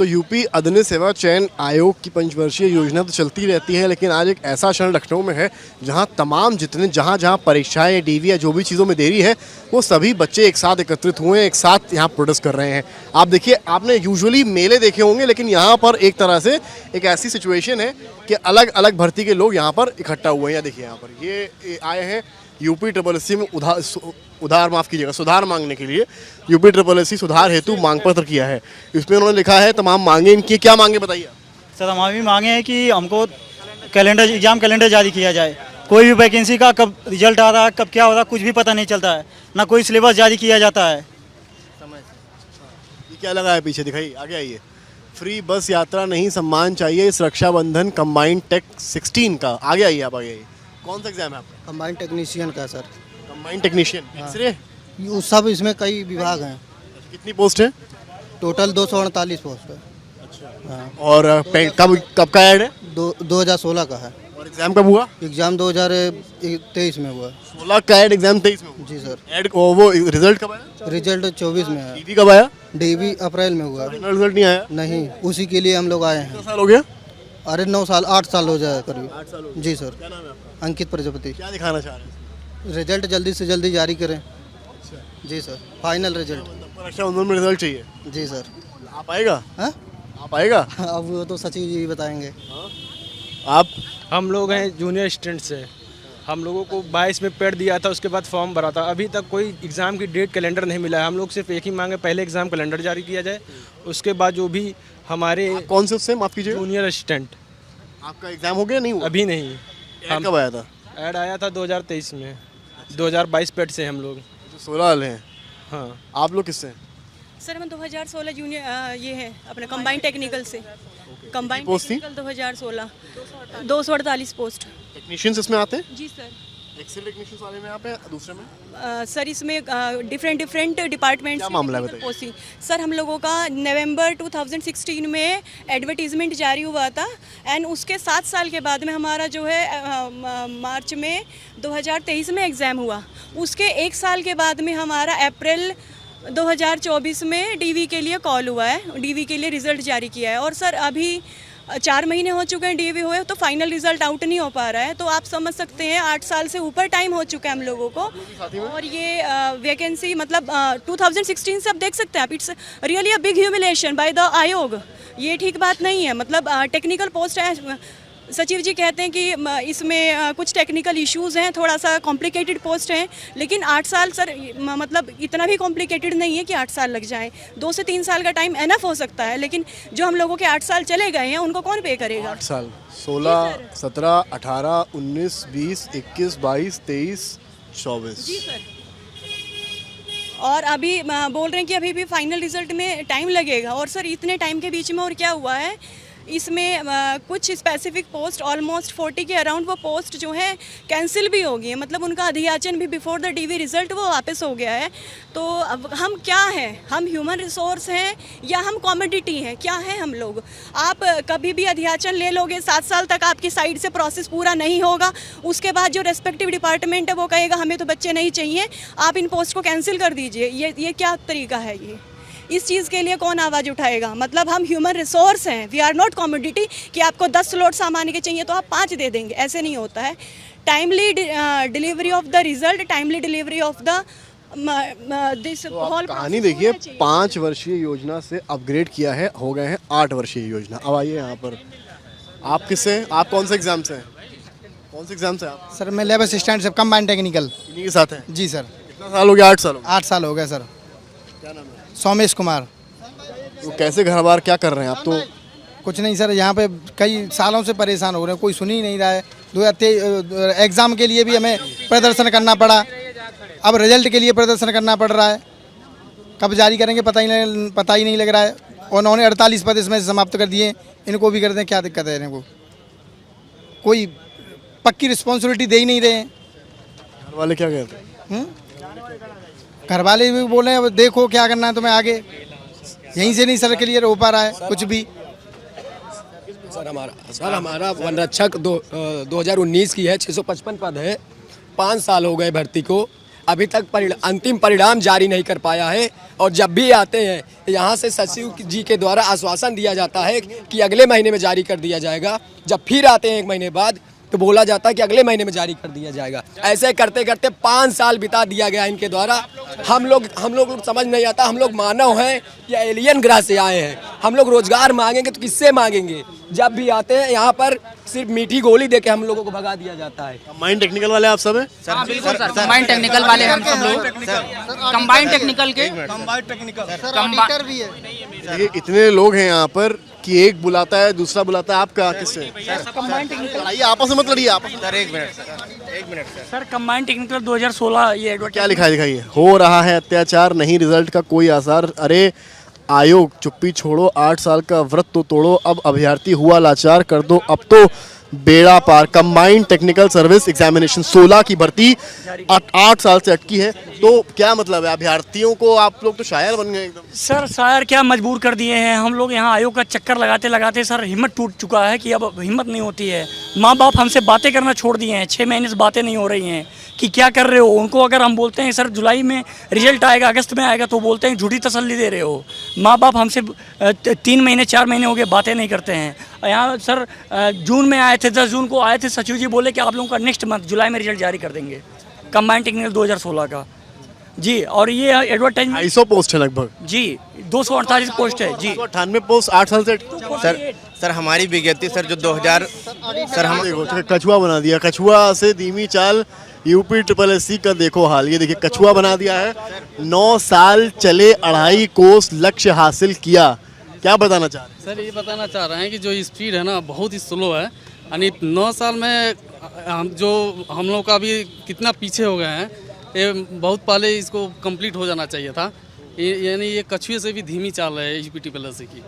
तो यूपी अदन्य सेवा चयन आयोग की पंचवर्षीय योजना तो चलती रहती है, लेकिन आज एक ऐसा क्षण लखनऊ में है जहां तमाम जितने जहां परीक्षाएं डीवी या जो भी चीज़ों में देरी है वो सभी बच्चे एक साथ एकत्रित हुए हैं, एक साथ यहाँ प्रोटेस्ट कर रहे हैं। आप देखिए, आपने यूजुअली मेले देखे होंगे, लेकिन यहाँ पर एक तरह से एक ऐसी सिचुएशन है कि अलग अलग भर्ती के लोग यहाँ पर इकट्ठा हुए हैं। या देखिए यहाँ पर ये आए हैं यूपी SSC में सुधार मांगने के लिए। यूपी SSC सुधार हेतु मांग पत्र किया है। इसमें उन्होंने लिखा है तमाम मांगे। इनकी क्या मांगे बताइए सर? हमारी मांगे हैं कि हमको एग्जाम कैलेंडर जारी किया जाए। कोई भी वैकेंसी का कब रिजल्ट आ रहा है, कब क्या हो रहा है, कुछ भी पता नहीं चलता है, ना कोई सिलेबस जारी किया जाता है। ये क्या लगा है पीछे, दिखाइए, आगे आइए। फ्री बस यात्रा नहीं, सम्मान चाहिए इस रक्षाबंधन कंबाइंड टेक 16 का। आगे आइए, आप आगे आइए। कौन सा एग्जाम है आपका? कंबाइंड टेक्नीशियन का सर। कंबाइंड टेक्नीशियन, एक्सरे सब इसमें कई विभाग हैं। कितनी पोस्ट है? टोटल 248 पोस्ट है। और कब का ऐड है? 2016 का है। और एग्जाम कब हुआ? एग्जाम 2023 में हुआ। 16 का ऐड, एग्जाम 23 में हुआ। जी सर। ऐड वो रिजल्ट कब आया? रिजल्ट 24 में है। डीवी कब आया? डीवी अप्रैल में हुआ। रिजल्ट नहीं आया? नहीं, उसी के लिए हम लोग आए हैं। कितना साल हो गया? अरे 9 साल 8 साल हो जाए करीब। 8 साल हो गए। जी सर। क्या नाम है आपका? अंकित प्रजापति। क्या दिखाना चाह रहे हैं? रिजल्ट जल्दी से जल्दी जारी करें। जी सर, फाइनल रिजल्ट। रक्षाबंधन में रिजल्ट चाहिए। जी सर। आप आएगा? हाँ, आप आएगा? अब वो तो सचिव जी बताएंगे। आप? हम लोग हैं जूनियर स्टूडेंट से। हम लोगों को 22 में पेड दिया था, उसके बाद फॉर्म भरा था। अभी तक कोई एग्ज़ाम की डेट कैलेंडर नहीं मिला है। हम लोग सिर्फ एक ही मांगे, पहले एग्ज़ाम कैलेंडर जारी किया जाए, उसके बाद जो भी हमारे कौन से उससे, माफ कीजिए? Junior assistant. आपका एग्जाम हो गया नहीं हुआ? अभी नहीं। हम कब आया था? ऐड आया था 2023 में। 2022 पेड से हम लोग। 16 वाले हैं। हाँ। आप लोग किससे? सर हम 2016 जूनियर ये है अपने कंबाइंड टेक्निकल से। कंबाइंड पोस्ट थी? Technical 2016 248 post. टेक्नीशियंस इसमें आते हैं? जी सर। एक्सेल टेक्नीशियंस वाले में आप हैं, दूसरे में? सर इसमें डिफरेंट डिपार्टमेंट्स क्या मामला है बताइए? पोस्टिंग। सर हम लोगों का नवंबर 2016 में एडवर्टीजमेंट जारी हुआ था, एंड उसके 7 साल के बाद में हमारा जो है मार्च में 2023 में एग्ज़ाम हुआ। उसके 1 साल के बाद में हमारा अप्रैल 2024 में डीवी के लिए कॉल हुआ है, डीवी के लिए रिज़ल्ट जारी किया है। और सर अभी 4 महीने हो चुके हैं डीवी हुए, तो फाइनल रिजल्ट आउट नहीं हो पा रहा है। तो आप समझ सकते हैं 8 साल से ऊपर टाइम हो चुका है हम लोगों को। और ये वैकेंसी मतलब 2016 से आप देख सकते हैं आप, it's really a big humiliation by the आयोग। ये ठीक बात नहीं है। मतलब टेक्निकल पोस्ट है, सचिव जी कहते हैं कि इसमें कुछ टेक्निकल इश्यूज़ हैं, थोड़ा सा कॉम्प्लिकेटेड पोस्ट हैं, लेकिन 8 साल सर मतलब इतना भी कॉम्प्लिकेटेड नहीं है कि 8 साल लग जाएं। 2 से 3 साल का टाइम एनफ हो सकता है, लेकिन जो हम लोगों के 8 साल चले गए हैं उनको कौन पे करेगा? 8 साल 16, 17, 18, 19, 20, 21, 22, 23, 24। जी सर। और अभी बोल रहे हैं कि अभी भी फाइनल रिजल्ट में टाइम लगेगा। और सर इतने टाइम के बीच में और क्या हुआ है, इसमें कुछ स्पेसिफिक पोस्ट ऑलमोस्ट 40 के अराउंड वो पोस्ट जो है कैंसिल भी हो गई है। मतलब उनका अधियाचन भी बिफोर द डीवी रिजल्ट वो वापस हो गया है। तो अब हम क्या हैं? हम ह्यूमन रिसोर्स हैं या हम कॉमोडिटी हैं? क्या हैं हम लोग? आप कभी भी अधियाचन ले लोगे, 7 साल तक आपकी साइड से प्रोसेस पूरा नहीं होगा, उसके बाद जो रेस्पेक्टिव डिपार्टमेंट है वो कहेगा हमें तो बच्चे नहीं चाहिए, आप इन पोस्ट को कैंसिल कर दीजिए। ये क्या तरीका है? ये इस चीज़ के लिए कौन आवाज़ उठाएगा? मतलब हम ह्यूमन रिसोर्स हैं, वी आर नॉट कमोडिटी कि आपको 10 स्लॉट सामान्य के चाहिए तो आप 5 दे देंगे, ऐसे नहीं होता है। Timely delivery of the result, timely delivery of the this whole कहानी देखिए, 5 वर्षीय योजना से अपग्रेड किया है, हो गए हैं 8 वर्षीय योजना। अब आइए यहाँ पर, आप किससे, आप कौन से एग्जाम से हैं? कौन से एग्जाम से आप? सर मैं लैब असिस्टेंट से कंबाइंड टेक्निकल। इन्हीं के साथ हैं? जी सर। कितना साल हो गया? 8 साल हो गए। 8 साल हो गए सर। क्या नाम है? सोमेश कुमार। तो कैसे घर बार क्या कर रहे हैं आप? तो कुछ नहीं सर, यहाँ पे कई सालों से परेशान हो रहे हैं, कोई सुन ही नहीं रहा है। 2023 एग्ज़ाम के लिए भी हमें प्रदर्शन करना पड़ा, अब रिजल्ट के लिए प्रदर्शन करना पड़ रहा है। कब जारी करेंगे पता ही नहीं लग रहा है। उन्होंने 48 पद इसमें समाप्त कर दिए, इनको भी कर दें, क्या दिक्कत है इनको? कोई पक्की रिस्पॉन्सिबिलिटी दे ही नहीं रहे हैं। घर वाले क्या कहते हैं? घर वाले भी बोल रहे हैं अब देखो क्या करना है तुम्हें आगे, यहीं से नहीं सर क्लियर हो पा रहा है कुछ भी। सर हमारा वन रक्षक 2019 की है, 655 पद है, 5 साल हो गए भर्ती को। अभी तक अंतिम परिणाम जारी नहीं कर पाया है। और जब भी आते हैं यहाँ से सचिव जी के द्वारा आश्वासन दिया जाता है कि अगले महीने में जारी कर दिया जाएगा। जब फिर आते हैं 1 महीने बाद तो बोला जाता है कि अगले महीने में जारी कर दिया जाएगा। ऐसे करते करते 5 साल बिता दिया गया इनके द्वारा। हम लोग समझ नहीं आता, हम लोग मानव हैं या एलियन ग्रह से आए हैं। हम लोग रोजगार मांगेंगे तो किससे मांगेंगे? जब भी आते हैं यहाँ पर सिर्फ मीठी गोली देके हम लोगों को भगा दिया जाता है। कंबाइंड टेक्निकल वाले आप सब हैं? हाँ बिल्कुल सर, कंबाइंड टेक्निकल वाले हम सब लोग कंबाइंड टेक्निकल के ऑडिटर भी है। देखिए इतने लोग हैं यहाँ पर कि एक बुलाता है दूसरा बुलाता है, आपका किससे? लड़ाइए आपस में, मत लड़िए आपस में। सर एक मिनट सर कंबाइंड टेक्निकल 2016 ये एडवर्टाइज क्या लिखा है दिखाइए। हो रहा है अत्याचार, नहीं रिजल्ट का कोई आसार। अरे आयोग चुप्पी छोड़ो, 8 साल का व्रत तो तोड़ो, अब अभ्यर्थी हुआ लाचार, कर दो अब तो बेड़ा पार। कंबाइंड टेक्निकल सर्विस एग्जामिनेशन 16 की भर्ती 8 साल से अटकी है। तो क्या मतलब है? अभ्यर्थियों को आप लोग तो शायर बन गए एकदम। सर शायर क्या मजबूर कर दिए हैं हम लोग। यहाँ आयोग का चक्कर लगाते लगाते सर हिम्मत टूट चुका है कि अब हिम्मत नहीं होती है। माँ बाप हमसे बातें करना छोड़ दिए हैं, 6 महीने से बातें नहीं हो रही हैं कि क्या कर रहे हो। उनको अगर हम बोलते हैं सर जुलाई में रिजल्ट आएगा, अगस्त में आएगा, तो बोलते हैं झूठी तसल्ली दे रहे हो। माँ बाप हमसे 3 महीने 4 महीने हो गए बातें नहीं करते हैं। यहाँ सर जून में आए थे, 10 जून को आए थे, सचिव जी बोले कि आप लोगों का नेक्स्ट मंथ जुलाई में रिजल्ट जारी कर देंगे कंबाइंड टेक्निकल 2016 का जी। और ये एडवर्टाइजमेंट 250 पोस्ट है लगभग जी, 248 पोस्ट है जी। 298 पोस्ट 8 साल से सर हमारी विज्ञप्ति सर जो 2000 सर हम देखो कछुआ बना दिया। कछुआ से धीमी चाल यूपी SSSC का देखो हाल। ये देखिए कछुआ बना दिया है। 9 साल चले, 2.5 कोस लक्ष्य हासिल किया। क्या बताना चाह रहे हैं? सर ये बताना चाह रहे हैं कि जो स्पीड है ना बहुत ही स्लो है। यानी 9 साल में हम लोग का भी कितना पीछे हो गए हैं। ये बहुत पहले इसको कंप्लीट हो जाना चाहिए था। यानी ये कछुए से भी धीमी चाल है यूपी SSSC की।